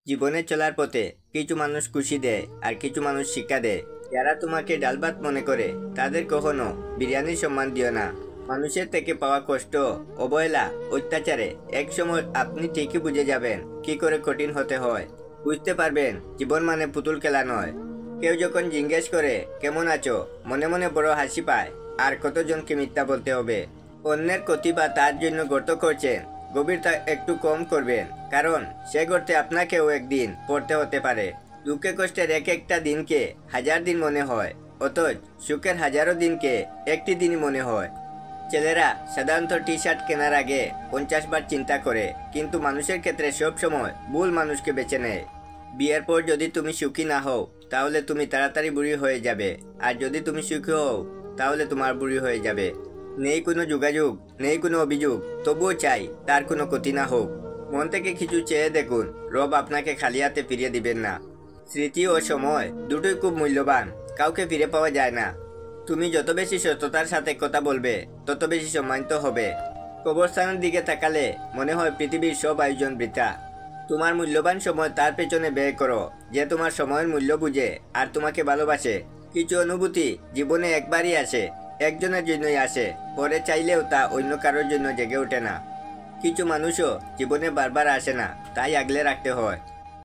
জীবনে চলার পথে কিছু মানুষ খুশি দেয় আর কিছু মানুষ শিক্ষা দেয়। যারা তোমাকে ডালভাত মনে করে তাদের কখনো বিরিয়ানির সম্মান দিও না। মানুষের থেকে পাওয়া কষ্ট, অবহেলা, অত্যাচারে একসময় আপনি ঠিকই বুঝে যাবেন কি করে কঠিন হতে হয়। বুঝতে পারবেন জীবন মানে পুতুল খেলা নয়। কেউ যখন জিজ্ঞেস করে কেমন আছো, মনে মনে বড় হাসি পায়। আর কতজনকে মিথ্যা বলতে হবে। অন্যের ক্ষতি বা তার জন্য গর্ত করছেন, গভীরতা একটু কম করবেন, কারণ সে গর্তে আপনাকেও একদিন পড়তে হতে পারে। দুঃখে কষ্টের এক একটা দিনকে হাজার দিন মনে হয়, অথচ সুখের হাজারো দিনকে একটি দিনই মনে হয়। ছেলেরা সাধারণত টি শার্ট কেনার আগে 50 বার চিন্তা করে, কিন্তু মানুষের ক্ষেত্রে সব সময় ভুল মানুষকে বেছে নেয়। বিয়ের পর যদি তুমি সুখী না হও, তাহলে তুমি তাড়াতাড়ি বুড়ি হয়ে যাবে। আর যদি তুমি সুখী হও, তাহলে তোমার বুড়ি হয়ে যাবে। নেই কোনো যোগাযোগ, নেই কোনো অভিযোগ, তবুও চাই তার কোনো ক্ষতি না হোক। মন থেকে কিছু চেয়ে দেখুন, রব আপনাকে খালি হাতে ফিরিয়ে দিবেন না। স্মৃতি ও সময় দুটোই খুব মূল্যবান, কাউকে ফিরে পাওয়া যায় না। তুমি যত বেশি সততার সাথে কথা বলবে, তত বেশি সম্মানিত হবে। কবরস্থানের দিকে তাকালে মনে হয় পৃথিবীর সব আয়োজন বৃথা। তোমার মূল্যবান সময় তার পেছনে ব্যয় করো, যে তোমার সময়ের মূল্য বুঝে আর তোমাকে ভালোবাসে। কিছু অনুভূতি জীবনে একবারই আসে, একজনের জন্যই আসে, পরে চাইলেও তা অন্য কারোর জন্য জেগে ওঠে না। কিছু মানুষও জীবনে বারবার আসে না, তাই আগলে রাখতে হয়।